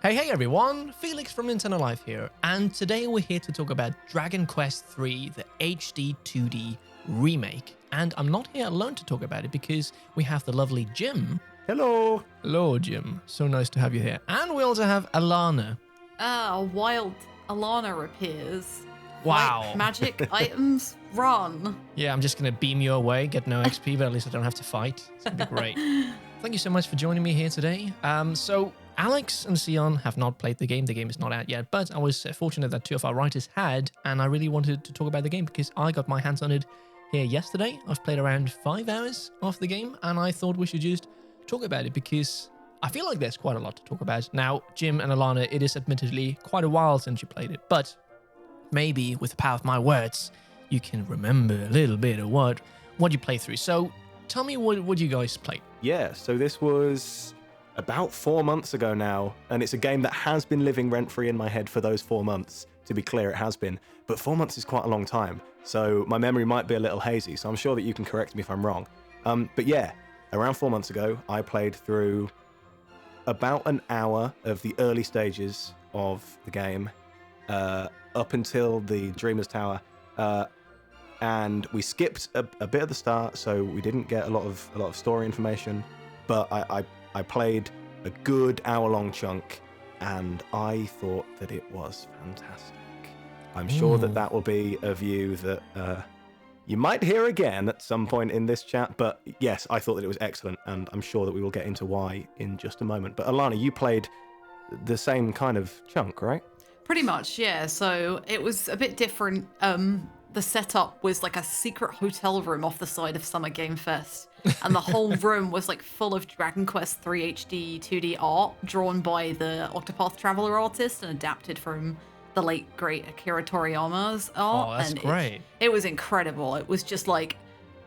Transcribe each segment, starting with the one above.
Hey everyone, Felix from Nintendo Life here, and today we're here to talk about Dragon Quest III, the HD-2D remake. And I'm not here alone to talk about it because we have the lovely Jim. Hello. Hello, Jim. So nice to have you here. And we also have Alana. A wild Alana appears. Wow. Like magic items run. Yeah, I'm just going to beam you away, get no XP, but at least I don't have to fight. It's going to be great. Thank you so much for joining me here today. So Alex and Sion have not played the game. The game is not out yet, but I was fortunate that two of our writers had, and I really wanted to talk about the game because I got my hands on it here yesterday. I've played around 5 hours of the game, and I thought we should just talk about it because I feel like there's quite a lot to talk about. Now, Jim and Alana, it is admittedly quite a while since you played it, but maybe with the power of my words, you can remember a little bit of what you played through. So tell me what you guys played. Yeah, so this was about 4 months ago now, and it's a game that has been living rent-free in my head for those 4 months. To be clear, it has been. But 4 months is quite a long time, so my memory might be a little hazy, so I'm sure that you can correct me if I'm wrong. But yeah, around 4 months ago, I played through about an hour of the early stages of the game, up until the Dreamer's Tower, and we skipped a bit of the start, so we didn't get a lot of story information. But I played a good hour-long chunk, and I thought that it was fantastic. I'm sure that will be a view that you might hear again at some point in this chat. But yes, I thought that it was excellent, and I'm sure that we will get into why in just a moment. But Alana, you played the same kind of chunk, right? Pretty much, yeah. So it was a bit different. The setup was like a secret hotel room off the side of Summer Game Fest. And the whole room was like full of Dragon Quest III HD 2D art drawn by the Octopath Traveler artist and adapted from the late great Akira Toriyama's art. Oh, that's and great. It was incredible. It was just like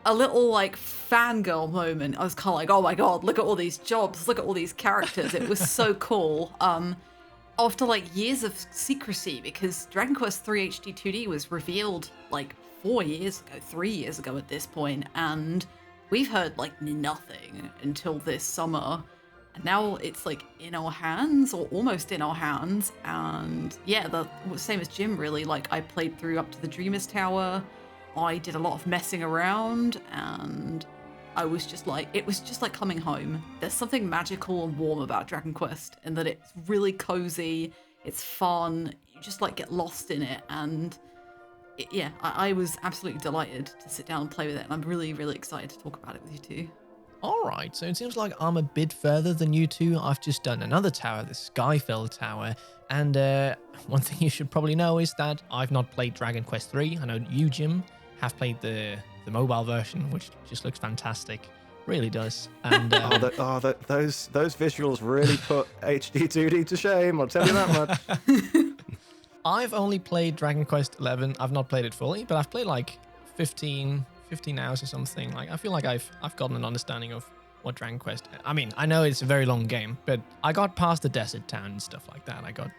a little like fangirl moment. I was kind of like, oh my god, look at all these jobs, look at all these characters. It was so cool. After like years of secrecy, because Dragon Quest III HD 2D was revealed like 4 years ago, 3 years ago at this point, and we've heard like nothing until this summer. And now it's like in our hands, or almost in our hands. And yeah, the same as Jim, really. Like I played through up to the Dreamer's Tower. I did a lot of messing around, and I was just like, it was just like coming home. There's something magical and warm about Dragon Quest, in that it's really cozy, it's fun, you just like get lost in it, and yeah, I was absolutely delighted to sit down and play with it, and I'm really, really excited to talk about it with you two. All right, so it seems like I'm a bit further than you two. I've just done another tower, the Skyfell Tower, and one thing you should probably know is that I've not played Dragon Quest III. I know you, Jim, have played the mobile version, which just looks fantastic. Really does. And those visuals really put HD-2D to shame, I'll tell you that much. I've only played Dragon Quest XI. I've not played it fully, but I've played like 15 hours or something. Like I feel like I've gotten an understanding of what Dragon Quest. I mean, I know it's a very long game, but I got past the desert town and stuff like that. I got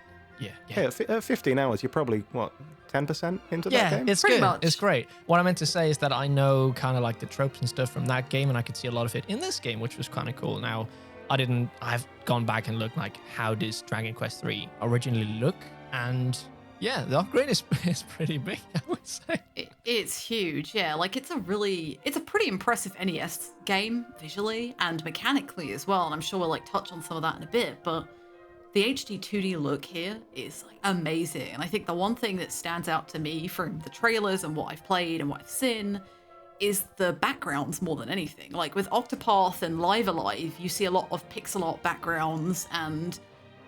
Hey, at 15 hours, you're probably, what, 10% into that game? It's Pretty good. much. It's great. What I meant to say is that I know kind of like the tropes and stuff from that game, and I could see a lot of it in this game, which was kind of cool. Now, I've gone back and looked like, how does Dragon Quest III originally look? And yeah, the upgrade is pretty big, I would say. It's huge, yeah. Like it's a pretty impressive NES game visually and mechanically as well. And I'm sure we'll like touch on some of that in a bit, but the HD 2D look here is like amazing. And I think the one thing that stands out to me from the trailers and what I've played and what I've seen is the backgrounds more than anything. Like with Octopath and Live Alive, you see a lot of pixel art backgrounds, and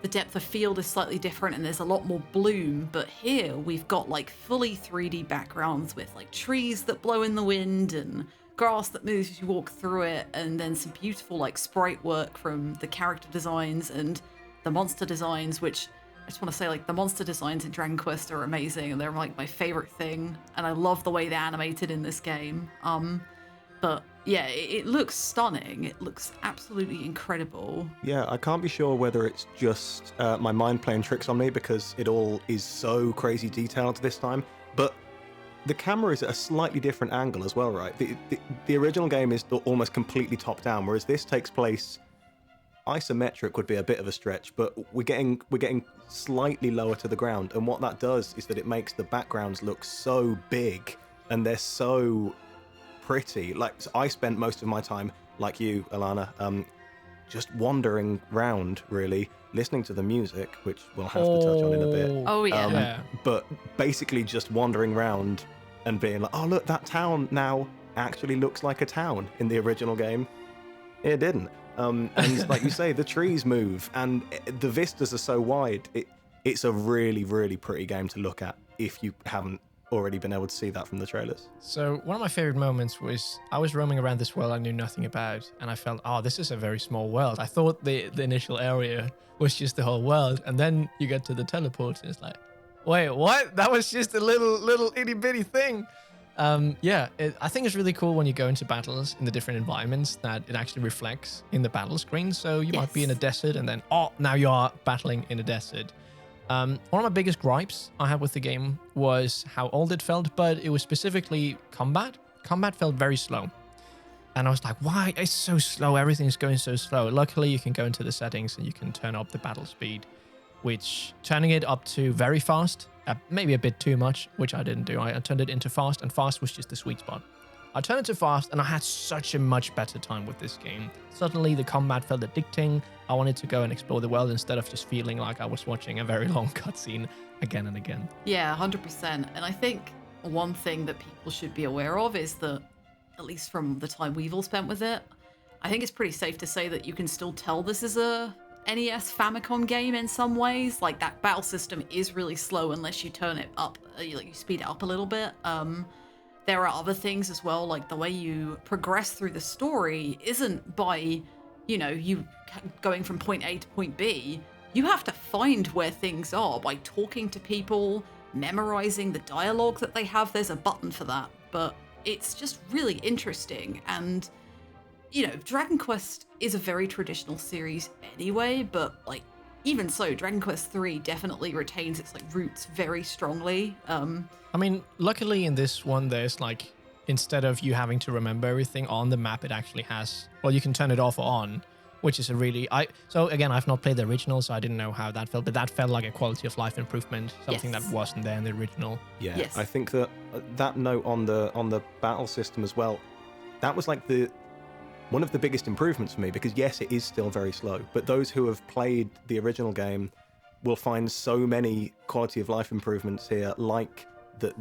the depth of field is slightly different and there's a lot more bloom. But here we've got like fully 3D backgrounds with like trees that blow in the wind and grass that moves as you walk through it, and then some beautiful like sprite work from the character designs and the monster designs, which I just want to say, like, the monster designs in Dragon Quest are amazing, and they're like my favorite thing, and I love the way they're animated in this game. But yeah, it looks stunning. It looks absolutely incredible. Yeah, I can't be sure whether it's just my mind playing tricks on me, because it all is so crazy detailed this time, but the camera is at a slightly different angle as well, right? The original game is almost completely top down, whereas this takes place, isometric would be a bit of a stretch, but we're getting slightly lower to the ground, and what that does is that it makes the backgrounds look so big, and they're so pretty. Like, I spent most of my time, like you, Alana, just wandering round, really, listening to the music, which we'll have to touch on in a bit. Oh, yeah. But basically just wandering round and being like, oh, look, that town now actually looks like a town. In the original game, it didn't. And like you say, the trees move, and the vistas are so wide. It's a really, really pretty game to look at if you haven't already been able to see that from the trailers. So one of my favorite moments was I was roaming around this world I knew nothing about, and I felt, oh, this is a very small world. I thought the initial area was just the whole world, and then you get to the teleport, and it's like, wait, what? That was just a little itty bitty thing. I think it's really cool when you go into battles in the different environments that it actually reflects in the battle screen. So you might be in a desert, and then, oh, now you are battling in a desert. One of my biggest gripes I had with the game was how old it felt, but it was specifically combat. Combat felt very slow. And I was like, why? It's so slow. Everything's going so slow. Luckily, you can go into the settings and you can turn up the battle speed, which turning it up to very fast, maybe a bit too much, which I didn't do. I turned it into fast, and fast was just the sweet spot. I turned it to fast, and I had such a much better time with this game. Suddenly, the combat felt addicting. I wanted to go and explore the world instead of just feeling like I was watching a very long cutscene again and again. Yeah, 100%. And I think one thing that people should be aware of is that, at least from the time we've all spent with it, I think it's pretty safe to say that you can still tell this is a NES Famicom game in some ways. Like, that battle system is really slow unless you turn it up, you speed it up a little bit. There are other things as well, like the way you progress through the story isn't by, you going from point A to point B. You have to find where things are by talking to people, memorizing the dialogue that they have. There's a button for that, but it's just really interesting. And, Dragon Quest is a very traditional series anyway, but even so, Dragon Quest 3 definitely retains its roots very strongly. I mean, luckily in this one, there's instead of you having to remember everything on the map, it actually has, well, you can turn it off or on, which is so again, I've not played the original, so I didn't know how that felt, but that felt like a quality of life improvement, something that wasn't there in the original. Yeah, yes. I think that note on the battle system as well, that was one of the biggest improvements for me, because yes, it is still very slow, but those who have played the original game will find so many quality of life improvements here, like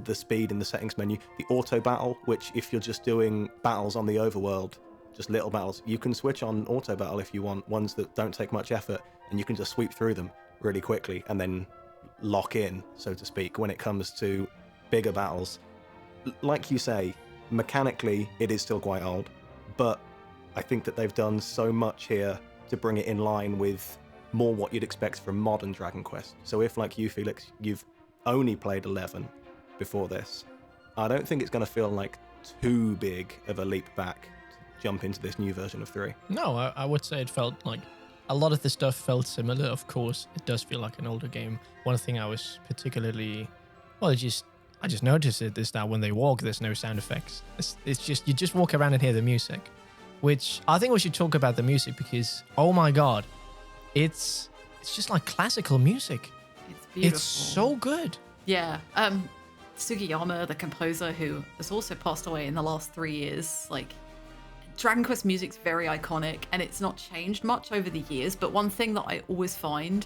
the speed in the settings menu, the auto battle, which if you're just doing battles on the overworld, just little battles, you can switch on auto battle if you want, ones that don't take much effort, and you can just sweep through them really quickly and then lock in, so to speak, when it comes to bigger battles. Like you say, mechanically it is still quite old, but I think that they've done so much here to bring it in line with more what you'd expect from modern Dragon Quest. So if, like you, Felix, you've only played 11 before this, I don't think it's going to feel like too big of a leap back to jump into this new version of 3. No, I would say it felt like a lot of the stuff felt similar. Of course, it does feel like an older game. One thing I was particularly, I just noticed it, is that when they walk, there's no sound effects. It's just, you just walk around and hear the music, which I think we should talk about the music, because, oh my God, it's just like classical music. It's beautiful. It's so good. Yeah. Sugiyama, the composer, who has also passed away in the last 3 years, Dragon Quest music's very iconic, and it's not changed much over the years, but one thing that I always find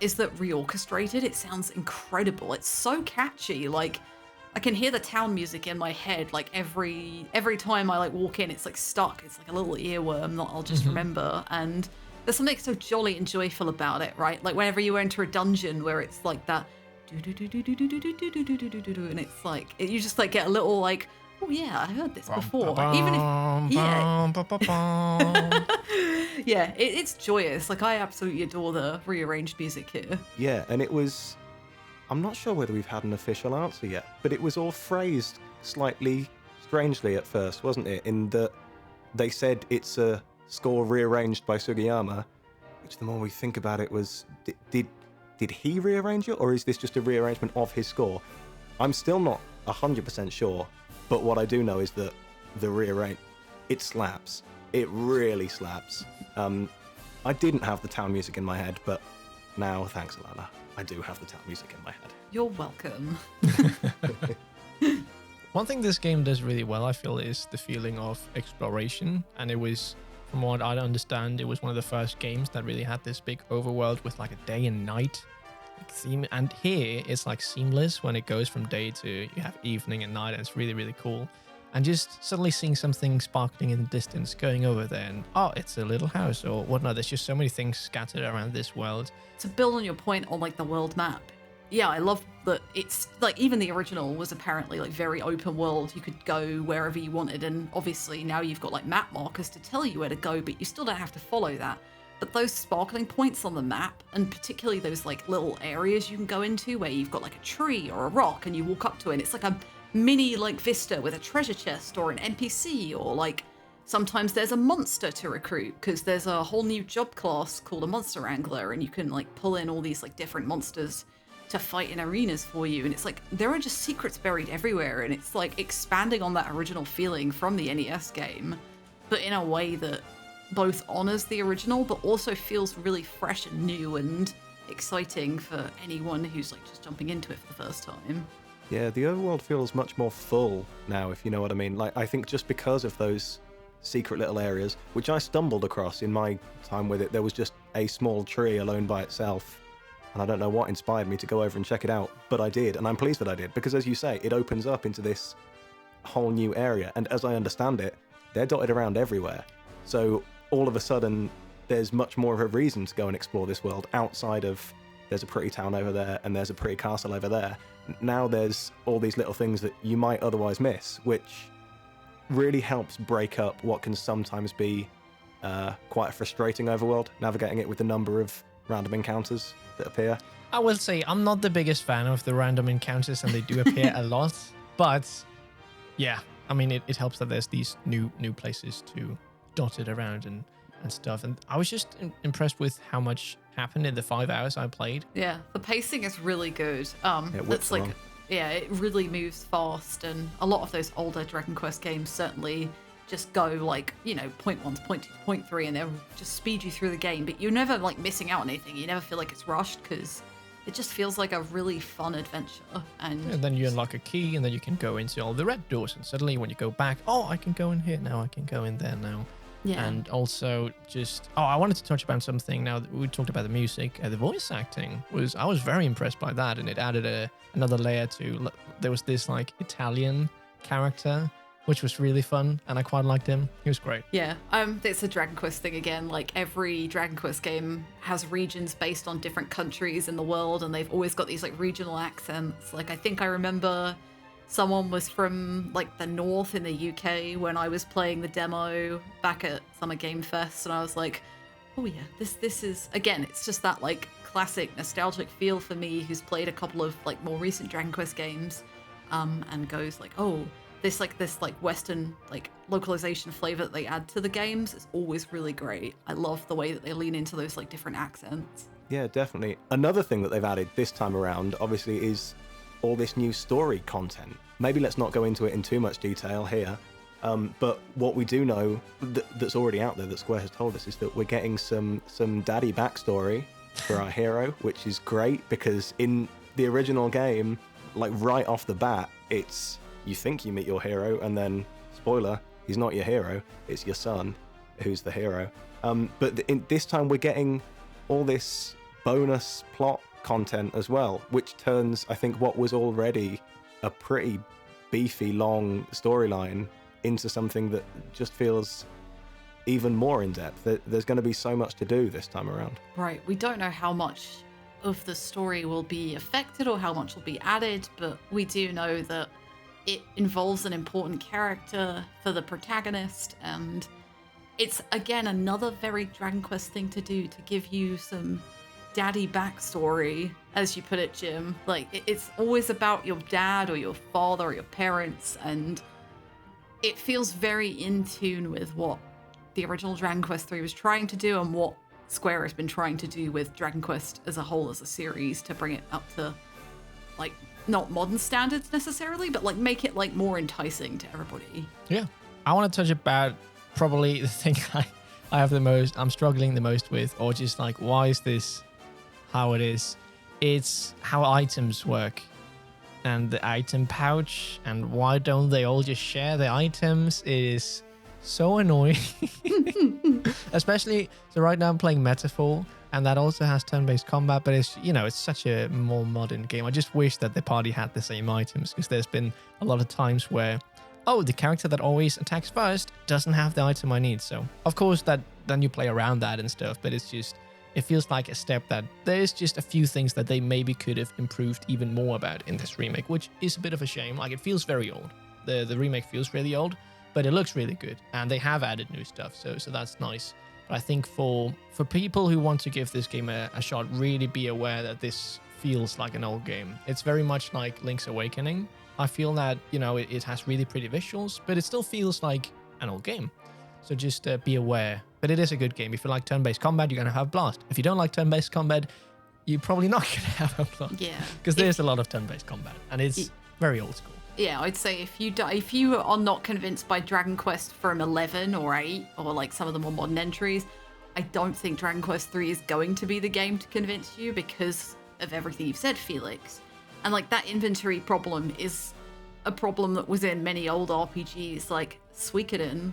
is that reorchestrated, it sounds incredible. It's so catchy. I can hear the town music in my head, every time I walk in, it's stuck. It's like a little earworm that I'll just remember. And there's something so jolly and joyful about it, right? Whenever you enter a dungeon where it's that and it's you just get a little oh yeah, I heard this before. Even if yeah, it's joyous. I absolutely adore the rearranged music here. Yeah, and it was, I'm not sure whether we've had an official answer yet, but it was all phrased slightly strangely at first, wasn't it? In that they said it's a score rearranged by Sugiyama, which the more we think about it was, did he rearrange it, or is this just a rearrangement of his score? I'm still not 100% sure, but what I do know is that the rearrange, it slaps. It really slaps. I didn't have the town music in my head, but now, thanks, Alana, I do have the town music in my head. You're welcome. One thing this game does really well, I feel, is the feeling of exploration. And it was, from what I understand, it was one of the first games that really had this big overworld with like a day and night theme. And here it's like seamless when it goes from day to you have evening and night, and it's really, really cool. And just suddenly seeing something sparkling in the distance, going over there, and oh, it's a little house or whatnot. There's just so many things scattered around this world. To build on your point on like the world map, yeah, I love that it's like even the original was apparently like very open world. You could go wherever you wanted, and obviously now you've got like map markers to tell you where to go, but you still don't have to follow that. But those sparkling points on the map, and particularly those like little areas you can go into where you've got like a tree or a rock and you walk up to it, and it's like a mini like vista with a treasure chest or an NPC, or like sometimes there's a monster to recruit because there's a whole new job class called a monster wrangler, and you can like pull in all these like different monsters to fight in arenas for you. And it's like there are just secrets buried everywhere, and it's like expanding on that original feeling from the NES game, but in a way that both honors the original but also feels really fresh and new and exciting for anyone who's like just jumping into it for the first time. Yeah, the overworld feels much more full now, if you know what I mean. Like, I think just because of those secret little areas, which I stumbled across in my time with it, there was just a small tree alone by itself. And I don't know what inspired me to go over and check it out, but I did, and I'm pleased that I did, because as you say, it opens up into this whole new area. And as I understand it, they're dotted around everywhere. So all of a sudden, there's much more of a reason to go and explore this world outside of there's a pretty town over there and there's a pretty castle over there. Now there's all these little things that you might otherwise miss, which really helps break up what can sometimes be quite a frustrating overworld, navigating it with the number of random encounters that appear. I will say I'm not the biggest fan of the random encounters, and they do appear a lot. But yeah, I mean, it helps that there's these new places to dotted around and stuff. And I was just impressed with how much happened in the 5 hours I played. Yeah, the pacing is really good. It's like, yeah, it really moves fast, and a lot of those older Dragon Quest games certainly just go like, you know, point 1 to point 2 to point 3, and they'll just speed you through the game, but you're never like missing out on anything. You never feel like it's rushed because it just feels like a really fun adventure. And then you unlock a key, and then you can go into all the red doors, and suddenly when you go back, oh, I can go in here now, I can go in there now. yeah, And also I wanted to touch upon something now that we talked about the music. The voice acting I was very impressed by that, and it added another layer to, there was this like Italian character, which was really fun, and I quite liked him. He was great. yeah. It's a Dragon Quest thing again. Like every Dragon Quest game has regions based on different countries in the world, and they've always got these like regional accents. Like I think I remember someone was from like the north in the UK when I was playing the demo back at Summer Game Fest, and I was like, oh yeah, this is, again, it's just that like classic nostalgic feel for me who's played a couple of like more recent Dragon Quest games, and goes like, oh, this Western like localization flavor that they add to the games is always really great. I love the way that they lean into those like different accents. yeah, definitely. Another thing that they've added this time around, obviously, is all this new story content. Maybe let's not go into it in too much detail here, but what we do know that's already out there that Square has told us is that we're getting some daddy backstory for our hero, which is great, because in the original game, like right off the bat, it's you think you meet your hero, and then spoiler, he's not your hero, it's your son who's the hero. But this time we're getting all this bonus plot content as well, which turns, I think, what was already a pretty beefy long storyline into something that just feels even more in depth. There's going to be so much to do this time around. Right, we don't know how much of the story will be affected or how much will be added, but we do know that it involves an important character for the protagonist, and it's again another very Dragon Quest thing to do, to give you some daddy backstory, as you put it, Jim. Like it's always about your dad or your father or your parents, and it feels very in tune with what the original Dragon Quest 3 was trying to do, and what Square has been trying to do with Dragon Quest as a whole, as a series, to bring it up to like not modern standards necessarily, but like make it like more enticing to everybody. Yeah. I want to touch about probably the thing I'm struggling the most with, or just like, why is this how it is? It's how items work and the item pouch, and why don't they all just share the items? It is so annoying. Especially, so right now I'm playing Metaphor, and that also has turn-based combat, but it's, you know, it's such a more modern game. I just wish that the party had the same items, because there's been a lot of times where, oh, the character that always attacks first doesn't have the item I need. So of course that then you play around that and stuff, but it's just, it feels like a step that there's just a few things that they maybe could have improved even more about in this remake, which is a bit of a shame. Like, it feels very old. The remake feels really old, but it looks really good, and they have added new stuff, so that's nice. But I think for people who want to give this game a shot, really be aware that this feels like an old game. It's very much like Link's Awakening. I feel that, you know, it has really pretty visuals, but it still feels like an old game. So just be aware. But it is a good game. If you like turn-based combat, you're going to have a blast. If you don't like turn-based combat, you're probably not going to have a blast. Yeah. Because there's a lot of turn-based combat, and it's very old school. Yeah, I'd say if you are not convinced by Dragon Quest from 11 or 8, or like some of the more modern entries, I don't think Dragon Quest 3 is going to be the game to convince you, because of everything you've said, Felix. And like, that inventory problem is a problem that was in many old RPGs. Like Suikoden,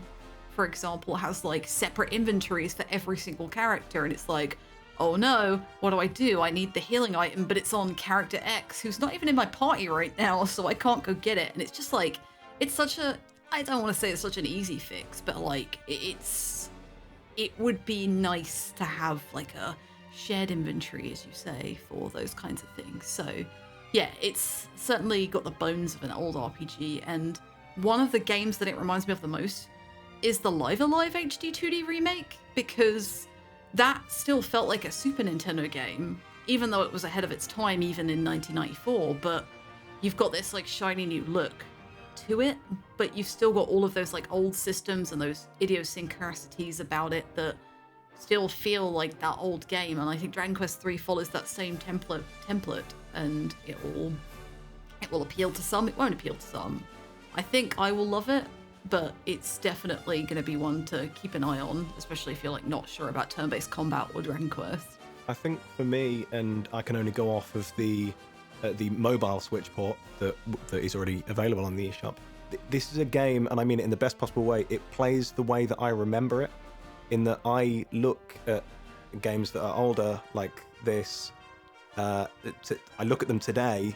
for example, has like separate inventories for every single character, and it's like, oh no, what do? I need the healing item, but it's on character X, who's not even in my party right now, so I can't go get it. And it's just like, it's such a, I don't want to say it's such an easy fix, but like, it would be nice to have like a shared inventory, as you say, for those kinds of things. So yeah, it's certainly got the bones of an old RPG, and one of the games that it reminds me of the most is the Live Alive HD-2D remake, because that still felt like a Super Nintendo game, even though it was ahead of its time, even in 1994. But you've got this like shiny new look to it, but you've still got all of those like old systems and those idiosyncrasies about it that still feel like that old game. And I think Dragon Quest 3 follows that same template, and it will appeal to some, it won't appeal to some. I think I will love it, but it's definitely going to be one to keep an eye on, especially if you're like not sure about turn-based combat or Dragon Quest. I think for me, and I can only go off of the mobile Switch port that is already available on the eShop. This is a game, and I mean it in the best possible way. It plays the way that I remember it, in that I look at games that are older like this. I look at them today,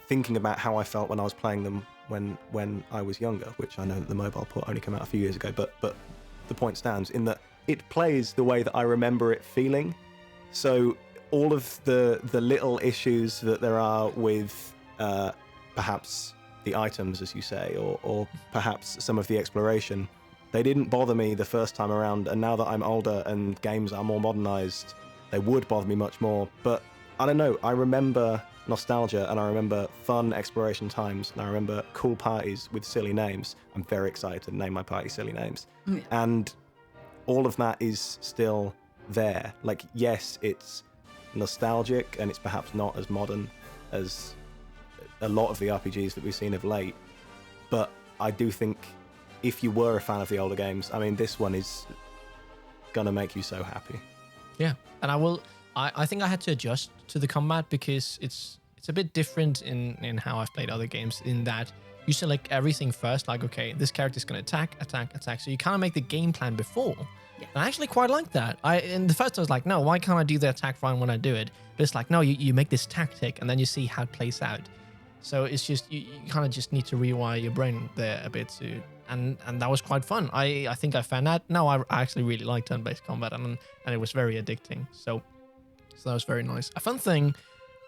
thinking about how I felt when I was playing them when I was younger, which I know that the mobile port only came out a few years ago, but the point stands in that it plays the way that I remember it feeling. So all of the little issues that there are with perhaps the items, as you say, or perhaps some of the exploration, they didn't bother me the first time around, and now that I'm older and games are more modernized, they would bother me much more. But I don't know, I remember nostalgia, and I remember fun exploration times, and I remember cool parties with silly names. I'm very excited to name my party Silly Names. Yeah. And all of that is still there. Like, yes, it's nostalgic, and it's perhaps not as modern as a lot of the RPGs that we've seen of late, but I do think if you were a fan of the older games, I mean, this one is gonna make you so happy. Yeah, and I think I had to adjust to the combat, because it's a bit different in how I've played other games, in that you select everything first, like, okay, this character's going to attack. So you kind of make the game plan before. Yeah. And I actually quite like that. In the first I was like, no, why can't I do the attack fine when I do it? But it's like, no, you make this tactic, and then you see how it plays out. So it's just, you kind of just need to rewire your brain there a bit too. And that was quite fun. I think I found that. No, I actually really like turn-based combat, and it was very addicting. So that was very nice. A fun thing,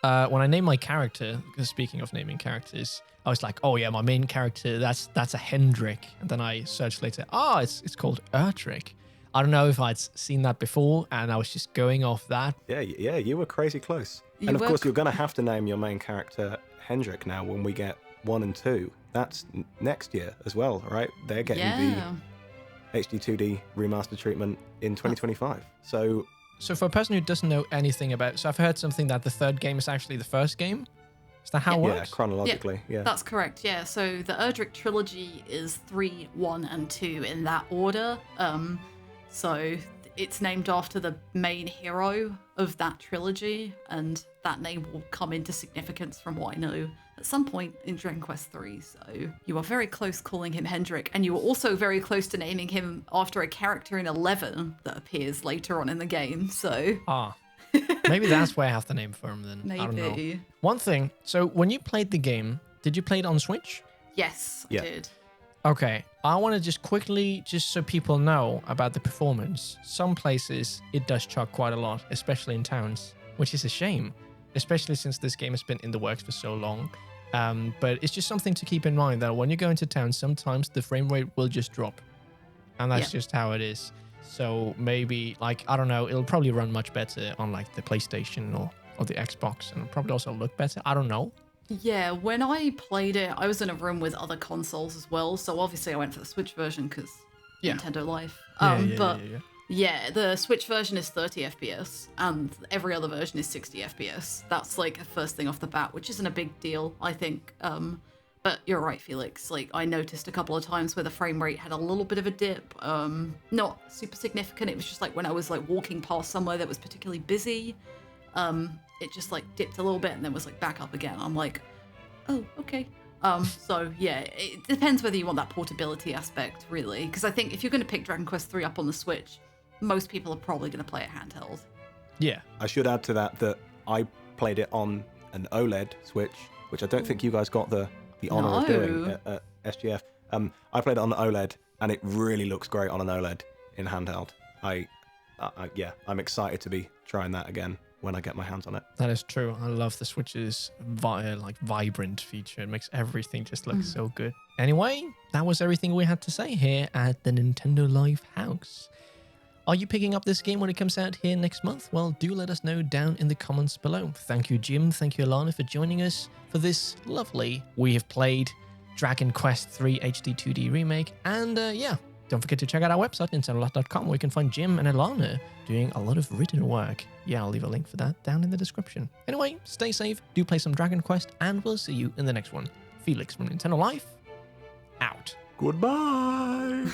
when I named my character, because speaking of naming characters, I was like, oh yeah, my main character, that's a Hendrik. And then I searched later, it's called Erdrick. I don't know if I'd seen that before, and I was just going off that. Yeah, you were crazy close. And of course, you're going to have to name your main character Hendrik now when we get 1 and 2. That's next year as well, right? They're getting the HD-2D remaster treatment in 2025. So for a person who doesn't know anything about, so I've heard something that the third game is actually the first game. Is that how it works? Yeah, chronologically, yeah. That's correct, yeah. So the Erdrick trilogy is 3, 1, and 2 in that order. So it's named after the main hero of that trilogy, and that name will come into significance from what I know at some point in Dragon Quest III. So you are very close calling him Hendrik, and you were also very close to naming him after a character in 11 that appears later on in the game. So maybe that's why I have the name for him then. maybe. I don't know. One thing, so when you played the game, did you play it on Switch? Yes, Yeah. I did. Okay, I want to just quickly, just so people know about the performance. Some places it does chuck quite a lot, especially in towns, which is a shame, especially since this game has been in the works for so long. But it's just something to keep in mind that when you go into town, sometimes the frame rate will just drop, and that's just how it is. So maybe, like, I don't know, it'll probably run much better on like the PlayStation or the Xbox, and probably also look better. I don't know. Yeah, when I played it, I was in a room with other consoles as well. So obviously I went for the Switch version because Nintendo Life. Yeah, the Switch version is 30 FPS and every other version is 60 FPS. That's like a first thing off the bat, which isn't a big deal, I think. But you're right, Felix. Like, I noticed a couple of times where the frame rate had a little bit of a dip. Not super significant. It was just like when I was like walking past somewhere that was particularly busy. It just like dipped a little bit and then was like back up again. I'm like, oh, okay. So yeah, it depends whether you want that portability aspect, really. Because I think if you're going to pick Dragon Quest III up on the Switch, most people are probably going to play it handheld. Yeah. I should add to that I played it on an OLED Switch, which I don't think you guys got the honor of doing at SGF. I played it on the OLED, and it really looks great on an OLED in handheld. I'm excited to be trying that again when I get my hands on it. That is true. I love the Switch's vibrant feature. It makes everything just look so good. Anyway, that was everything we had to say here at the Nintendo Life House. Are you picking up this game when it comes out here next month? Well, do let us know down in the comments below. Thank you, Jim. Thank you, Alana, for joining us for this lovely We Have Played Dragon Quest III HD-2D Remake. And don't forget to check out our website, nintendolife.com, where you can find Jim and Alana doing a lot of written work. Yeah, I'll leave a link for that down in the description. Anyway, stay safe, do play some Dragon Quest, and we'll see you in the next one. Felix from Nintendo Life, out. Goodbye!